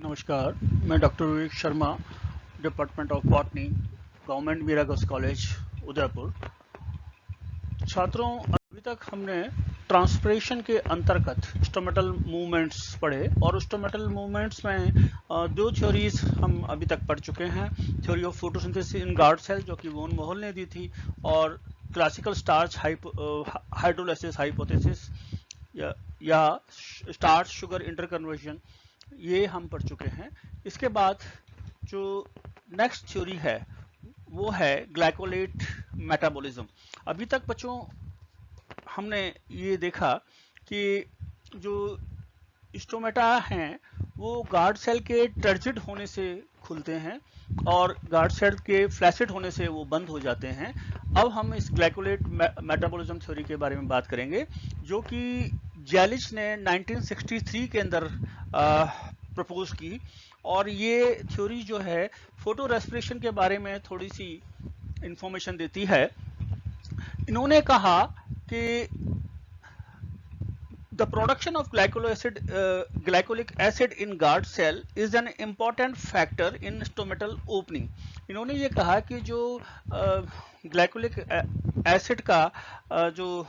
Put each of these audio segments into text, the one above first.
नमस्कार, मैं doctor Vivek Sharma, department of botany, government मीरागस कॉलेज, उदयपुर। छात्रों, अभी तक हमने ट्रांसपिरेशन के अंतर्गत स्टोमेटल मूवमेंट्स पढ़े और स्टोमेटल मूवमेंट्स में दो थ्योरीज हम अभी तक पढ़ चुके हैं। Theory of photosynthesis in guard cell जो कि वोन मोहल ने दी थी, और क्लासिकल स्टार्च हाइड्रोलाइसिस हाइपोथेसिस या स्टार्च शुगर इंटरकन्वर्जन, ये हम पढ़ चुके हैं। इसके बाद जो नेक्स्ट थ्योरी है वो है ग्लाइकोलेट मेटाबॉलिज्म। अभी तक बच्चों हमने ये देखा कि जो स्टोमेटा हैं वो गार्ड सेल के टर्जिड होने से खुलते हैं और गार्ड सेल के फ्लैसिड होने से वो बंद हो जाते हैं। अब हम इस ग्लाइकोलेट मेटाबॉलिज्म थ्योरी के बारे में बात करेंगे, जो कि जैलिच ने 1963 के अंदर प्रपोज की। और ये थ्योरी जो है फोटो रेस्पिरेशन के बारे में थोड़ी सी इंफॉर्मेशन देती है। इन्होंने कहा कि the production of glycolic acid in guard cell is an important factor in stomatal opening। इन्होंने ये कहा कि जो ग्लाइकोलिक एसिड का जो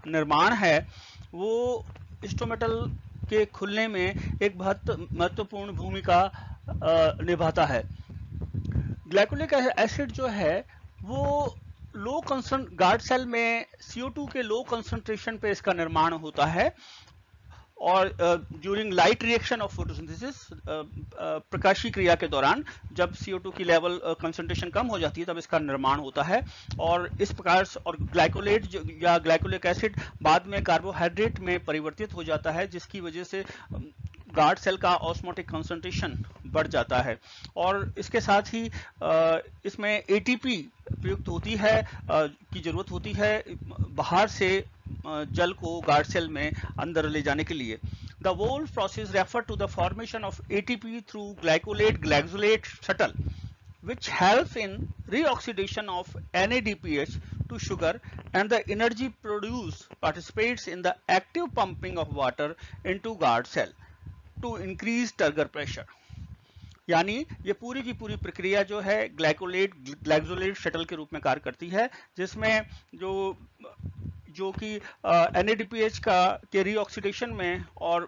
निर्माण है वो स्टोमेटल के खुलने में एक महत्वपूर्ण भूमिका निभाता है। ग्लाइकोलिक एसिड जो है वो लो कंसंट्रेशन गार्ड सेल में CO2 के लो कंसंट्रेशन पे इसका निर्माण होता है, और during light reaction of photosynthesis, प्रकाशीय क्रिया के दौरान जब CO2 की लेवल कंसंट्रेशन कम हो जाती है तब इसका निर्माण होता है। और इस प्रकार और ग्लाइकोलेट या ग्लाइकोलिक एसिड बाद में कार्बोहाइड्रेट में परिवर्तित हो जाता है, जिसकी वजह से गार्ड सेल का ऑस्मोटिक कंसंट्रेशन बढ़ जाता है। और इसके साथ ही इसमें ATP प्रयुक्त होती है की जरूरत होती है बाहर से जल को गार्ड सेल में अंदर ले जाने के लिए। The whole process refer to the formation of ATP through glycolate shuttle, which helps in reoxidation of NADPH to sugar, and the energy produced participates in the active pumping of water into guard cell to increase turgor pressure। यानी ये पूरी की पूरी प्रक्रिया जो है glycolate shuttle के रूप में कार्य करती है, जिसमें जो कि NADPH के रीऑक्सीडेशन में और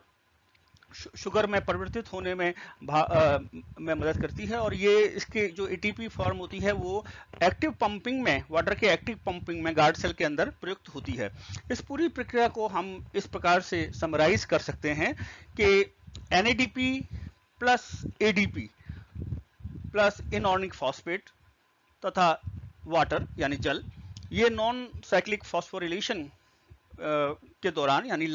शुगर में परिवर्तित होने में मदद करती है। और ये इसके जो ATP फॉर्म होती है वो एक्टिव पंपिंग में, वाटर के एक्टिव पंपिंग में गार्ड सेल के अंदर प्रयुक्त होती है। इस पूरी प्रक्रिया को हम इस प्रकार से समराइज कर सकते हैं कि NADP plus ADP plus inorganic phosphate तथा वाटर यानी जल, ये नॉन साइक्लिक फॉस्फोरिलेशन के दौरान यानी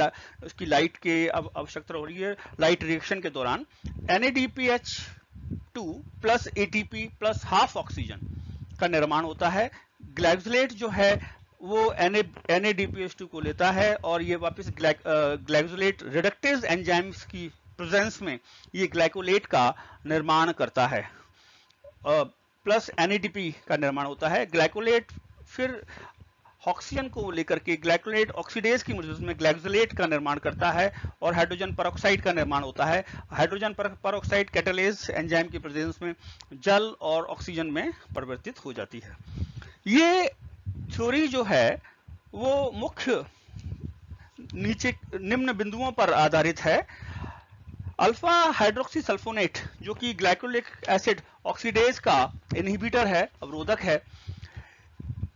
उसकी लाइट के आवश्यकता हो रही है, लाइट रिएक्शन के दौरान NADPH2 plus ATP plus half oxygen का निर्माण होता है। ग्लाइकोलेट जो है वो NADPH2 को लेता है और ये वापस ग्लाइकोलेट रिडक्टेज एंजाइम्स की प्रेजेंस में ये ग्लाइकोलेट का निर्माण करता है, प्लस NADP का निर्माण होता है। ग्लाइकोलेट फिर ऑक्सीजन को लेकर के ग्लाइकोलेट ऑक्सीडेज की मदद में ग्लाइकोलेट का निर्माण करता है और हाइड्रोजन परऑक्साइड का निर्माण होता है। हाइड्रोजन परऑक्साइड कैटालेज एंजाइम की प्रेजेंस में जल और ऑक्सीजन में परिवर्तित हो जाती है। ये थ्योरी जो है वो मुख्य निम्न बिंदुओं पर आधारित है। अल्फा हाइड्रोक्सी सल्फोनेट जो कि ग्लाइकोलिक एसिड ऑक्सीडेज का इनहिबिटर है, अवरोधक है,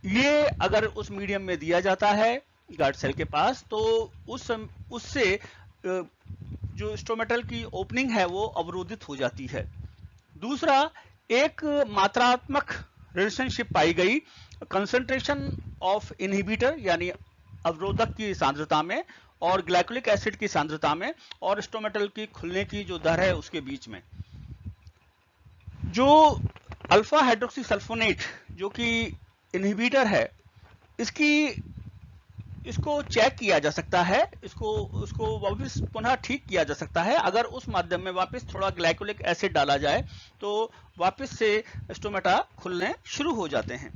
ये अगर उस मीडियम में दिया जाता है गार्ड सेल के पास तो उससे जो स्टोमेटल की ओपनिंग है वो अवरोधित हो जाती है। दूसरा, एक मात्रात्मक रिलेशनशिप पाई गई कंसंट्रेशन ऑफ इनहिबिटर यानी अवरोधक की सांद्रता में और ग्लाइकोलिक एसिड की सांद्रता में और स्टोमेटल की खुलने की जो दर है उसके बीच में। जो अल्फा हाइड्रोक्सी सल्फोनेट जो कि इनहिबिटर है, इसको चेक किया जा सकता है, उसको वापस पुनः ठीक किया जा सकता है अगर उस माध्यम में वापस थोड़ा ग्लाइकोलिक एसिड डाला जाए तो वापस से स्टोमेटा खुलने शुरू हो जाते हैं।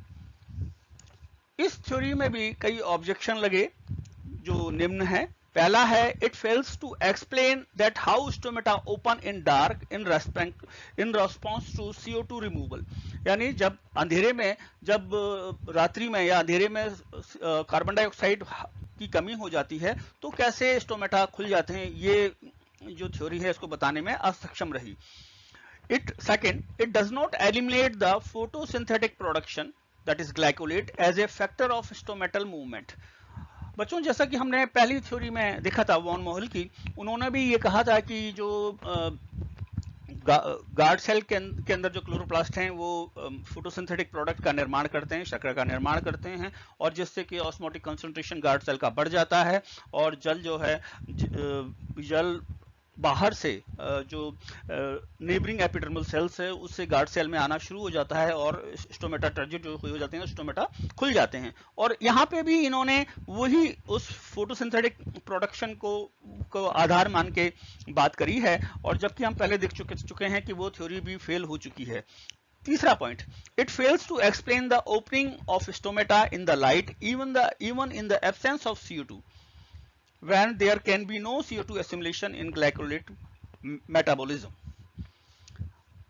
इस थ्योरी में भी कई ऑब्जेक्शन लगे जो निम्न है। पहला है it fails to explain that how stomata open in dark in response to CO2 removal. यानी जब अंधेरे में, जब रात्रि में या अंधेरे में कार्बन डाइऑक्साइड की कमी हो जाती है तो कैसे स्टोमेटा खुल जाते हैं, ये जो थ्योरी है इसको बताने में असक्षम रही। Second, it does not eliminate the photosynthetic production, that is glycolate, as a factor of stomatal movement. बच्चों, जैसा कि हमने पहली थ्योरी में देखा था वॉन मोहल की, उन्होंने भी ये कहा था कि जो गार्ड सेल के अंदर जो क्लोरोप्लास्ट हैं वो फोटोसिंथेटिक प्रोडक्ट का निर्माण करते हैं, शर्करा का निर्माण करते हैं, और जिससे कि ऑस्मोटिक कंसंट्रेशन गार्ड सेल का बढ़ जाता है और जल जो है जल बाहर से जो नेबरिंग एपिडर्मल सेल्स है उससे गार्ड सेल में आना शुरू हो जाता है और स्टोमेटा टर्जिड जो हो जाते हैं, स्टोमेटा खुल जाते हैं। और यहाँ पे भी इन्होंने वही उस फोटोसिंथेटिक प्रोडक्शन को आधार मान के बात करी है, और जबकि हम पहले देख चुके हैं कि वो थ्योरी भी फेल हो चुकी है। तीसरा point, it fails to explain the opening of stomata in the light even in the absence of CO2 when there can be no CO2 assimilation in glycolate metabolism.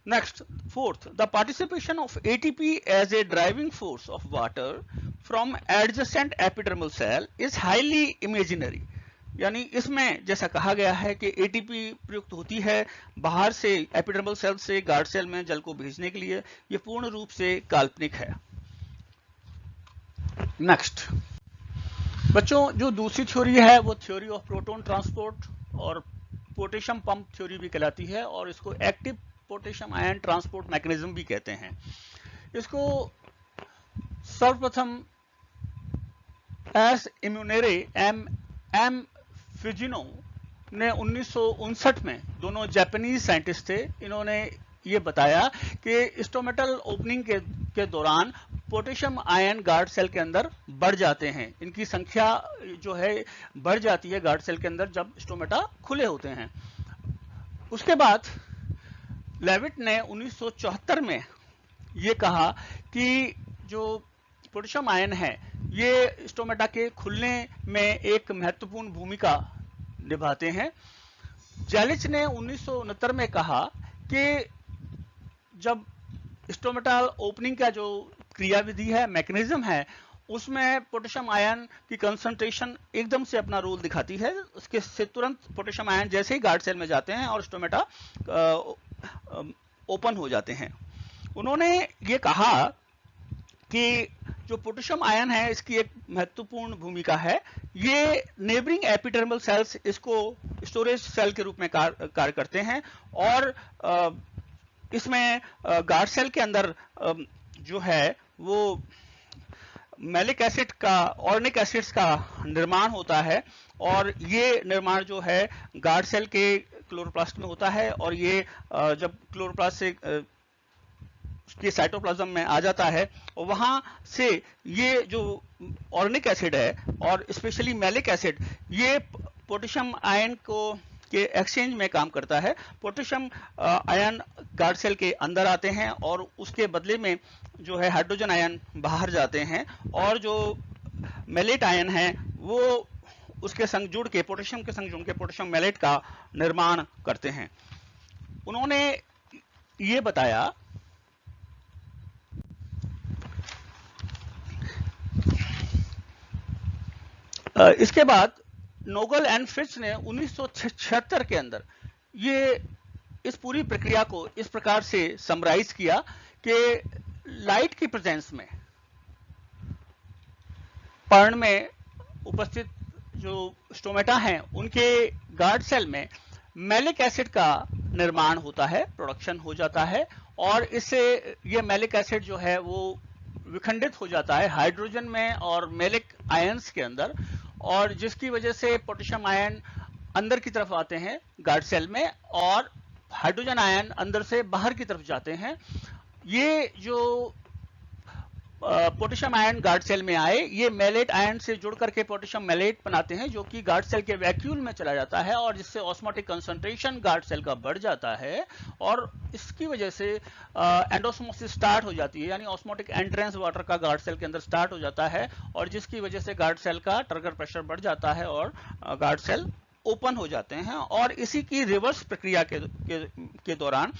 Next, fourth, the participation of ATP as a driving force of water from adjacent epidermal cell is highly imaginary. यानी इसमें जैसा कहा गया है कि ATP प्रयुक्त होती है बाहर से एपिडर्मल सेल से गार्ड सेल में जल को भेजने के लिए, ये पूर्ण रूप से काल्पनिक है। नेक्स्ट बच्चों, जो दूसरी थ्योरी है वो थ्योरी ऑफ प्रोटॉन ट्रांसपोर्ट और पोटेशियम पंप थ्योरी भी कहलाती है, और इसको active potassium ion transport mechanism भी कहते हैं। इसको सर्वप्रथम एस इम्यूनेरे एम फिजिनो ने 1959 में, दोनों जापानीज साइंटिस्ट थे, इन्होंने ये बताया कि स्टोमेटल ओपनिंग के दौरान पोटेशियम आयन गार्ड सेल के अंदर बढ़ जाते हैं, इनकी संख्या जो है बढ़ जाती है गार्ड सेल के अंदर जब स्टोमेटा खुले होते हैं। उसके बाद लेविट ने 1974 में ये कहा कि जो पोटेशियम आयन है ये स्टोमेटा के खुलने में एक महत्वपूर्ण भूमिका निभाते हैं। जेलिच ने 1969 में कहा कि जब स्टोमेटल ओपनिंग का जो क्रियाविधि है, मैकेनिज्म है, उसमें पोटेशियम आयन की कंसंट्रेशन एकदम से अपना रोल दिखाती है, उसके से तुरंत पोटेशियम आयन जैसे ही गार्ड सेल में जाते हैं और स्टोमेटा ओपन हो जाते हैं। उन्होंने ये कहा कि जो पोटेशियम आयन है इसकी एक महत्वपूर्ण भूमिका है, ये नेबरिंग एपिडर्मल सेल्स इसको स्टोरेज सेल के रूप में कार्य करते हैं, और इसमें गार्ड सेल के अंदर जो है वो मैलिक एसिड का, ऑर्निक एसिड्स का निर्माण होता है, और ये निर्माण जो है गार्ड सेल के क्लोरोप्लास्ट में होता है, और ये जब क्लोरोप्लास्ट से के साइटोप्लाज्म में आ जाता है और वहां से ये जो ऑर्निक एसिड है और स्पेशली मैलिक एसिड, ये पोटेशियम आयन के एक्सचेंज में काम करता है। पोटेशियम आयन गार्ड सेल के अंदर आते हैं और उसके बदले में जो है हाइड्रोजन आयन बाहर जाते हैं, और जो मैलेट आयन है वो उसके संग जुड़ के, पोटेशियम के संग जुड़ के पोटेशियम मैलेट का निर्माण करते हैं। उन्होंने ये बताया इसके बाद नोगल एंड फिच ने 1976 के अंदर ये इस पूरी प्रक्रिया को इस प्रकार से समराइज किया कि लाइट की प्रेजेंस में पर्ण में उपस्थित जो स्टोमेटा हैं उनके गार्ड सेल में मैलिक एसिड का निर्माण होता है, प्रोडक्शन हो जाता है, और इससे ये मैलिक एसिड जो है वो विखंडित हो जाता है हाइड्रोजन में और मैलिक आयंस के अंदर, और जिसकी वजह से पोटेशियम आयन अंदर की तरफ आते हैं गार्ड सेल में और हाइड्रोजन आयन अंदर से बाहर की तरफ जाते हैं। ये जो पोटेशियम आयन गार्ड सेल में आए, ये मेलेट आयन से जुड़ करके पोटेशियम मेलेट बनाते हैं जो कि गार्ड सेल के वैक्यूल में चला जाता है और जिससे ऑस्मोटिक कंसंट्रेशन गार्ड सेल का बढ़ जाता है और इसकी वजह से एंडोस्मोसिस स्टार्ट हो जाती है, यानी ऑस्मोटिक एंट्रेंस वाटर का गार्ड सेल के अंदर स्टार्ट हो जाता है और जिसकी वजह से गार्ड सेल का टर्गर प्रेशर बढ़ जाता है और गार्ड सेल ओपन हो जाते हैं। और इसी की रिवर्स प्रक्रिया के दौरान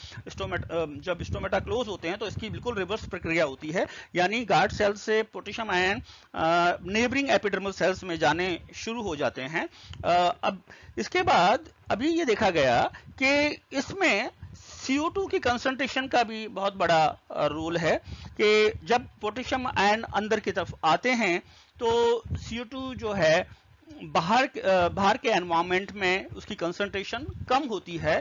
जब स्टोमेटा क्लोज होते हैं तो इसकी बिल्कुल रिवर्स प्रक्रिया होती है, यानी गार्ड सेल से potassium ion neighbouring epidermal cells में जाने शुरू हो जाते हैं। अब इसके बाद अभी ये देखा गया कि इसमें CO2 की कंसंट्रेशन का भी बहुत बड़ा रोल है कि जब पोटेशियम आयन अंदर की तरफ आते हैं तो CO2 जो है बाहर के एनवायरनमेंट में उसकी कंसंट्रेशन कम होती है,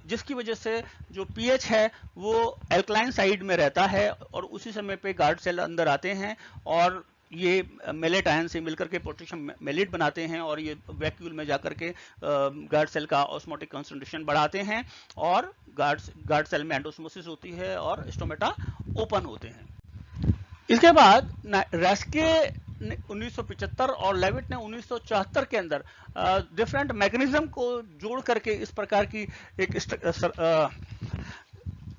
जिसकी वजह से जो pH है वो एल्कलाइन साइड में रहता है और उसी समय पे गार्ड सेल अंदर आते हैं और ये मेलेट आयन से मिलकर के पोटेशियम मेलेट बनाते हैं और ये वैक्यूल में जाकर के गार्ड सेल का ऑस्मोटिक कंसंट्रेशन बढ़ाते हैं और गार्ड सेल में एंडोस्मोसिस होती है और स्टोमेटा ओपन होते हैं। इसके बाद रेस्के 1975 और लेविट ने 1974 के अंदर डिफरेंट मैकेनिज्म को जोड़ करके इस प्रकार की एक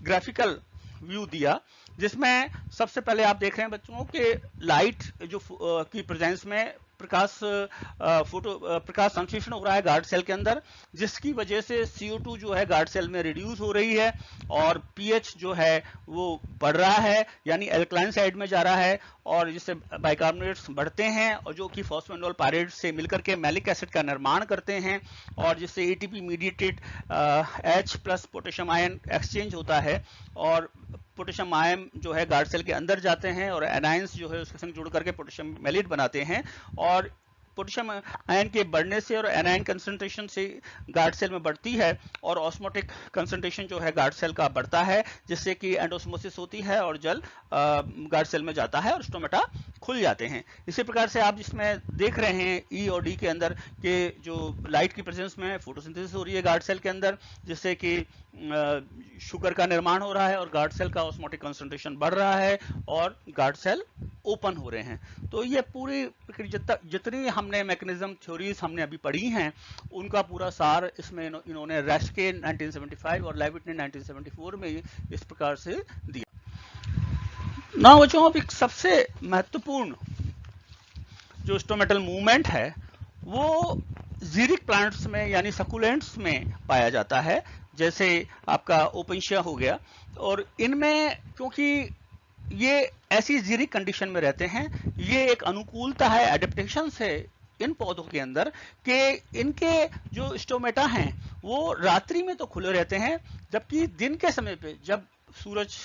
ग्राफिकल व्यू दिया, जिसमें सबसे पहले आप देख रहे हैं बच्चों के लाइट जो की प्रेजेंस में प्रकाश संश्लेषण हो रहा है गार्ड सेल के अंदर, जिसकी वजह से CO2 जो है गार्ड सेल में रिड्यूस हो रही है और pH जो है वो बढ़ रहा है, यानी एल्कलाइन साइड में जा रहा है और जिससे बाइकार्बोनेट्स बढ़ते हैं और जो कि फॉस्फेनोल पायरेट से मिलकर के मैलिक एसिड का निर्माण करते हैं और जिससे ATP mediated H plus potassium ion exchange होता है और पोटेशियम आयन जो है गार्ड सेल के अंदर जाते हैं और एनायंस जो है उसके संग जुड़ करके पोटेशियम मेलेट बनाते हैं और पोटेशियम आयन के बढ़ने से और एनायन कंसंट्रेशन से गार्ड सेल में बढ़ती है और ऑस्मोटिक कंसंट्रेशन जो है गार्ड सेल का बढ़ता है, जिससे कि एंडोस्मोसिस होती है और जल गार्ड सेल में जाता है और स्टोमेटा खुल जाते हैं। इसी प्रकार से आप जिसमें देख रहे हैं E और D के अंदर के जो लाइट की प्रेजेंस में फोटोसिंथेसिस हो रही है गार्ड सेल के अंदर, जिससे कि शुगर का निर्माण हो रहा है और गार्ड सेल का ऑस्मोटिक कंसंट्रेशन बढ़ रहा है और गार्ड सेल ओपन हो रहे हैं। तो ये पूरी जितनी हमने मैकेनिज्म थ्योरीज हमने अभी पढ़ी हैं उनका पूरा सार इसमें इन्होंने रेस्के 1975 और लेविट ने 1974 में इस प्रकार से दिया। ना बच्चों, अब एक सबसे महत्वपूर्ण जो स्टोमेटल मूवमेंट है वो जीरिक प्लांट्स में यानी सकुलेंट्स में पाया जाता है, जैसे आपका ओपेंशिया हो गया, और इनमें क्योंकि ये ऐसी जीरिक कंडीशन में रहते हैं, ये एक अनुकूलता है, एडेप्टेशन है इन पौधों के अंदर कि इनके जो स्टोमेटा हैं वो रात्रि में तो खुले रहते हैं, जबकि दिन के समय पे जब सूरज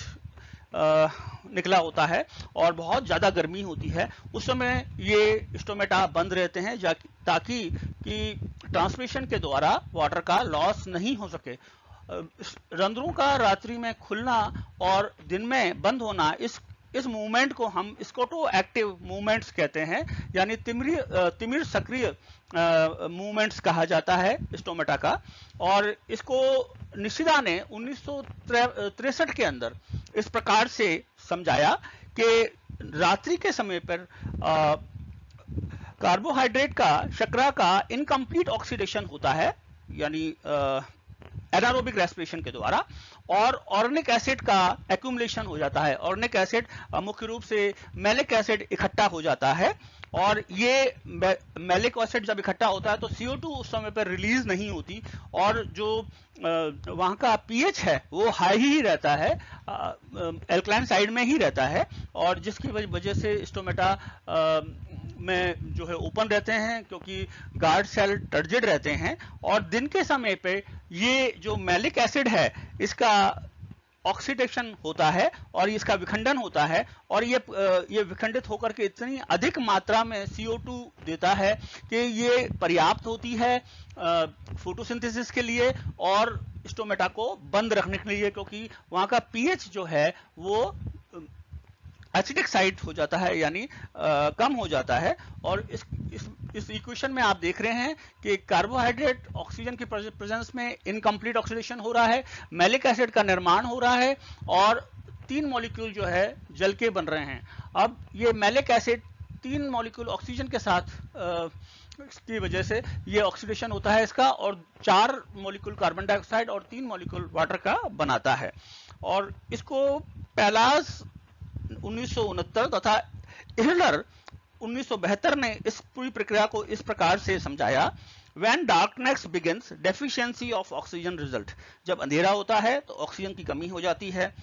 निकला होता है और बहुत ज्यादा गर्मी होती है उस समय ये स्टोमेटा बंद रहते हैं ताकि कि ट्रांसमिशन के द्वारा वाटर का लॉस नहीं हो सके। रंध्रों का रात्रि में खुलना और दिन में बंद होना, इस मूवमेंट को हम स्कोटो एक्टिव मूवमेंट्स कहते हैं, यानी तिमिर सक्रिय मूवमेंट्स कहा जाता है स्टोमेटा का। और इसको निशिदा ने 1963 के अंदर इस प्रकार से समझाया कि रात्रि के समय पर कार्बोहाइड्रेट का शर्करा का इनकम्प्लीट ऑक्सीडेशन होता है, यानी एनारोबिक रेस्पिरेशन के द्वारा, और ऑर्गेनिक एसिड का एक्यूमुलेशन हो जाता है। ऑर्गेनिक एसिड मुख्य रूप से मैलिक एसिड इकट्ठा हो जाता है और ये मैलिक एसिड जब इकट्ठा होता है तो CO2 उस समय पर रिलीज नहीं होती और जो वहां का pH है वो हाई ही रहता है, एल्कलाइन साइड में ही रहता है, और जिसकी वजह से स्टोमेटा में जो है ओपन रहते हैं क्योंकि गार्ड सेल टर्जिड रहते हैं। और दिन के समय पे ये जो मैलिक एसिड है इसका ऑक्सीडेशन होता है और इसका विखंडन होता है और ये विखंडित होकर के इतनी अधिक मात्रा में CO2 देता है कि ये पर्याप्त होती है फोटोसिंथेसिस के लिए और स्टोमेटा को बंद रखने के लिए, क्योंकि वहां का pH जो है वो एसिडिक साइड हो जाता है, यानी कम हो जाता है। और इस इक्वेशन में आप देख रहे हैं कि कार्बोहाइड्रेट ऑक्सीजन की प्रेजेंस में इनकम्प्लीट ऑक्सीडेशन हो रहा है, मैलिक एसिड का निर्माण हो रहा है और 3 मॉलिक्यूल जो है जल के बन रहे हैं। अब ये मैलिक एसिड 3 मॉलिक्यूल ऑक्सीजन के साथ की वजह से ये ऑक्सीडेशन होता है इसका, और 4 मॉलिक्यूल कार्बन डाइऑक्साइड और 3 मॉलिक्यूल वाटर का बनाता है। और इसको पैलास 1969 तथा हिटलर 1972 ने इस पूरी प्रक्रिया को इस प्रकार से समझाया। When darkness begins, deficiency of oxygen result. जब अंधेरा होता है तो ऑक्सीजन की कमी हो जाती है।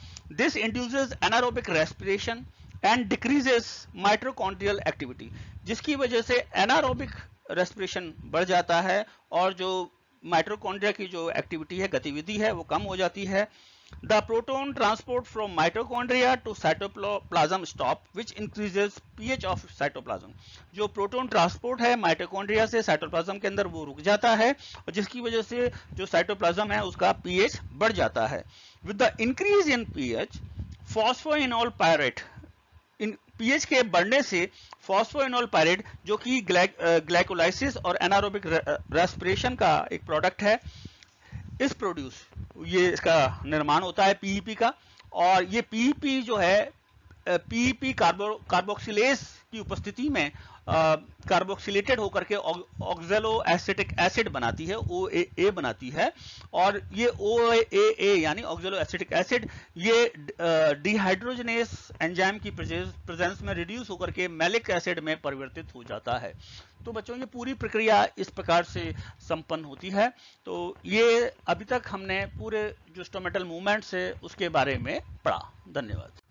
This induces anaerobic respiration and decreases mitochondrial activity, जिसकी वजह से anaerobic respiration बढ़ जाता है और जो माइटोकॉन्ड्रिया की जो एक्टिविटी है, गतिविधि है, वो कम हो जाती है। The proton transport from mitochondria to cytoplasm stop, which increases pH of cytoplasm. जो प्रोटॉन ट्रांसपोर्ट है माइटोकॉन्ड्रिया से साइटोप्लाज्म के अंदर वो रुक जाता है, और जिसकी वजह से जो साइटोप्लाज्म है उसका pH बढ़ जाता है। With the increase in pH, phosphoenol pyrite, in pH के बढ़ने से फॉस्फोइनोल पायरेट जो कि ग्लाइकोलाइसिस और एनारोबिक रेस्पिरेशन का एक प्रोडक्ट है, इस प्रोड्यूस ये इसका निर्माण होता है पीईपी का। और ये पीईपी जो है पीईपी कार्बोक्सिलेज की उपस्थिति में कार्बोक्सिलेटेड होकर के ऑक्सैलो एसिटिक एसिड बनाती है, OAA बनाती है। और ये OAA यानी ऑक्सैलो एसिटिक एसिड ये डिहाइड्रोजनेस एंजाइम की प्रेजेंस में रिड्यूस होकर के मैलिक एसिड में परिवर्तित हो जाता है। तो बच्चों ये पूरी प्रक्रिया इस प्रकार से संपन्न होती है। तो ये अभी तक हमने पूरे जो स्टोमेटल मूवमेंट्स है उसके बारे में पढ़ा। धन्यवाद।